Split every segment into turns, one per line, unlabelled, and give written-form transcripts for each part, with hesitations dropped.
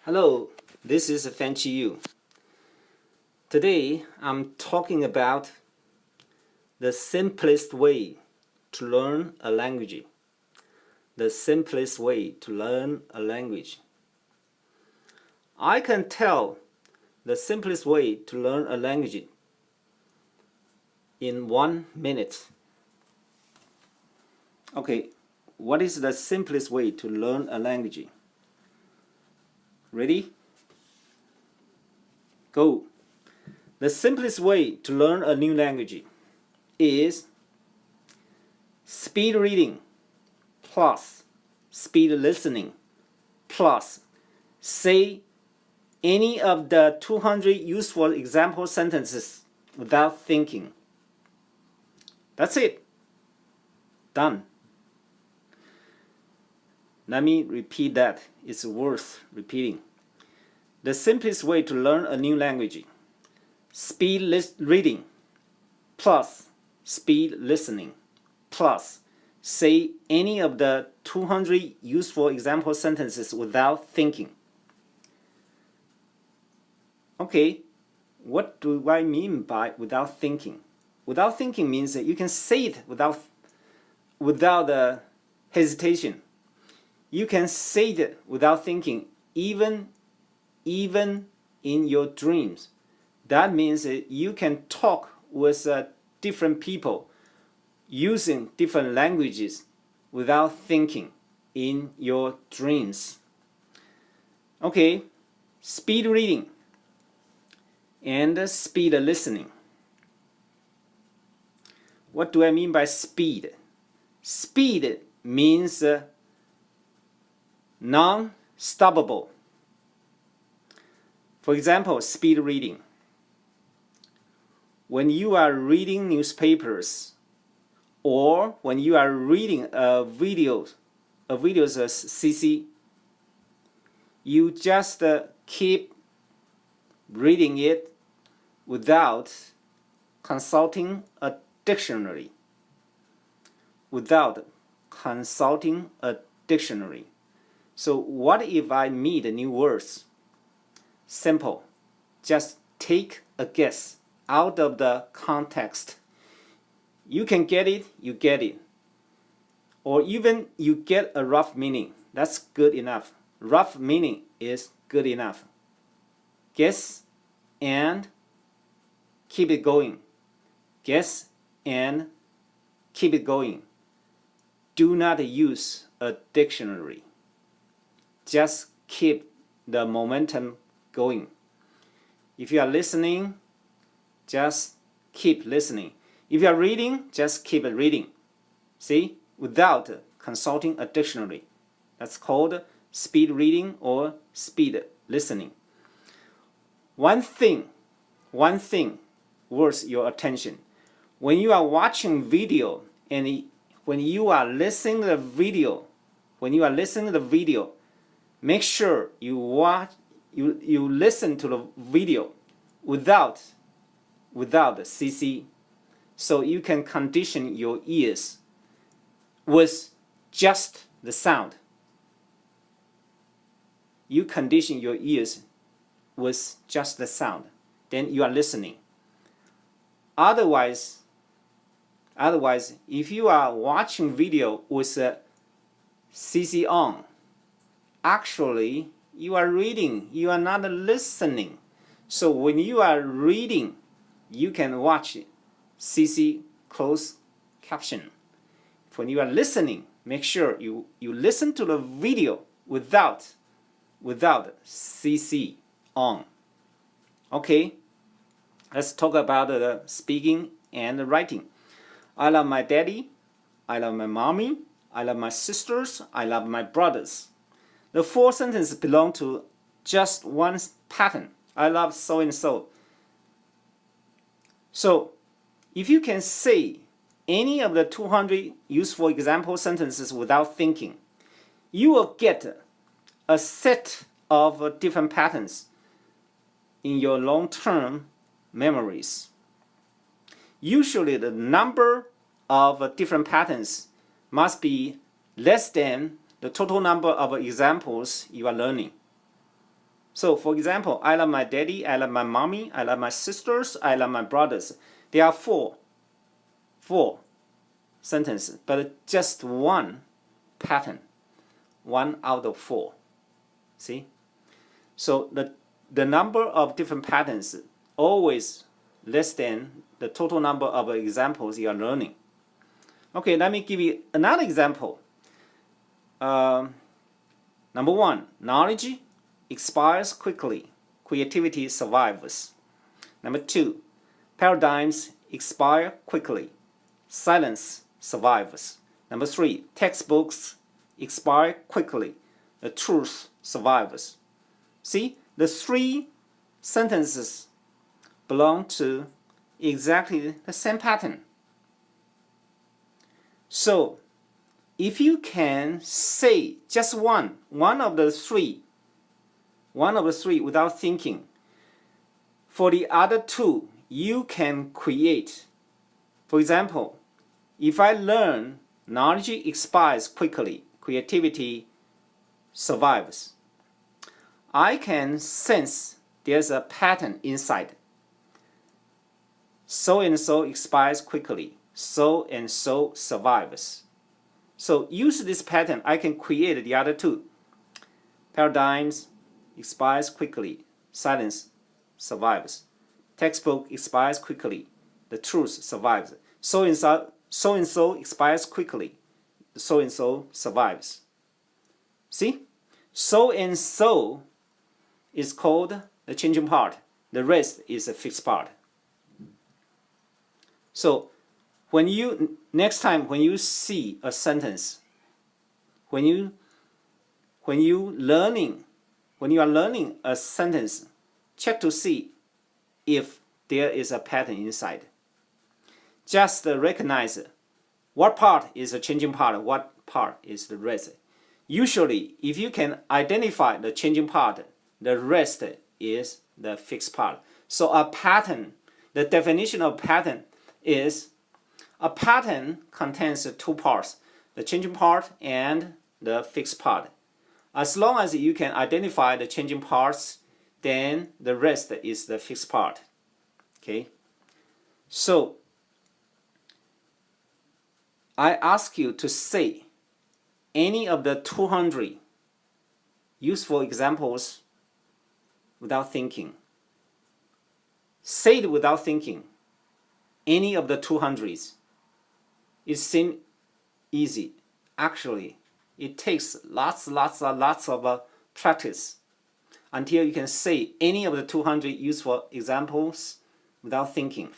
Hello, this is Feng-chi YU. Today I'm talking about the simplest way to learn a language. The simplest way to learn a language. I can tell the simplest way to learn a language in 1 minute. Okay, what is the simplest way to learn a language? Ready? Go. The simplest way to learn a new language is speed reading plus speed listening plus say any of the 200 useful example sentences without thinking. That's it. Done. Let me repeat that. It's worth repeating. The simplest way to learn a new language: speed reading plus speed listening plus say any of the 200 useful example sentences without thinking. Okay, what do I mean by without thinking? Without thinking means that you can say it without hesitation. You can say it without thinking, even in your dreams. That means that you can talk with different people using different languages without thinking in your dreams. Okay, speed reading and speed listening. What do I mean by speed? Speed means non-stoppable. For example, speed reading. When you are reading newspapers or when you are reading a video's CC, you just keep reading it without consulting a dictionary. Without consulting a dictionary. So what if I meet new words? Simple. Just take a guess out of the context. You can get it, you get it. Or even you get a rough meaning. That's good enough. Rough meaning is good enough. Guess and keep it going. Guess and keep it going. Do not use a dictionary. Just keep the momentum going. If you are listening, just keep listening. If you are reading, just keep reading. See? Without consulting a dictionary. That's called speed reading or speed listening. One thing worth your attention. When you are watching video and when you are listening to the video, make sure you listen to the video without CC, so you can condition your ears with just the sound. You condition your ears with just the sound, then you are listening. Otherwise, if you are watching video with CC on, actually you are reading, you are not listening. So when you are reading, you can watch CC closed caption. When you are listening, make sure you listen to the video without CC on. Okay, let's talk about the speaking and the writing. I love my daddy, I love my mommy, I love my sisters, I love my brothers. The 4 sentences belong to just one pattern. I love so and so. So, if you can say any of the 200 useful example sentences without thinking, you will get a set of different patterns in your long-term memories. Usually the number of different patterns must be less than the total number of examples you are learning. So for example, I love my daddy, I love my mommy, I love my sisters, I love my brothers. There are four sentences, but just one pattern, 1 out of 4. See? So the number of different patterns always less than the total number of examples you are learning. Okay, let me give you another example. Number 1, knowledge expires quickly, creativity survives. Number 2, paradigms expire quickly, silence survives. Number 3, textbooks expire quickly, the truth survives. See, the 3 sentences belong to exactly the same pattern. So, if you can say just one of the three without thinking, for the other 2, you can create. For example, if I learn knowledge expires quickly, creativity survives, I can sense there's a pattern inside. So and so expires quickly, so and so survives. So use this pattern, I can create the other 2. Paradigms expires quickly, silence survives. Textbook expires quickly, the truth survives. So and so expires quickly, so and so survives. See? So and so is called the changing part. The rest is a fixed part. So next time when you see a sentence, when you are learning a sentence, check to see if there is a pattern inside. Just recognize what part is the changing part, what part is the rest. Usually, if you can identify the changing part, the rest is the fixed part. So a pattern, the definition of pattern is a pattern contains 2 parts, the changing part and the fixed part. As long as you can identify the changing parts, then the rest is the fixed part. Okay? So I ask you to say any of the 200 useful examples without thinking. Say it without thinking. Any of the 200s. It seems easy. Actually, it takes lots of practice until you can say any of the 200 useful examples without thinking.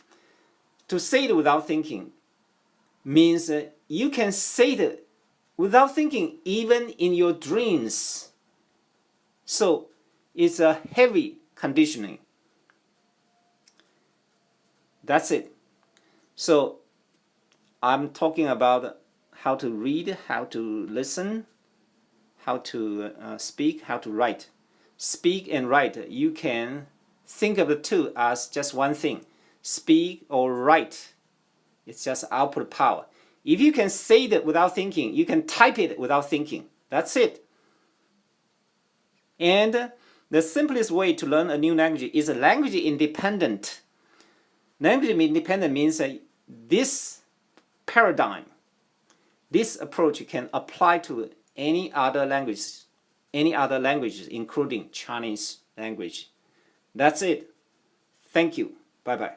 To say it without thinking means you can say it without thinking even in your dreams. So it's a heavy conditioning. That's it. So I'm talking about how to read, how to listen, how to speak, how to write. Speak and write, you can think of the 2 as just one thing. Speak or write, it's just output power. If you can say it without thinking, you can type it without thinking. That's it. And the simplest way to learn a new language is language independent. Language independent means this paradigm, this approach can apply to any other languages, including Chinese language. That's it. Thank you. Bye-bye.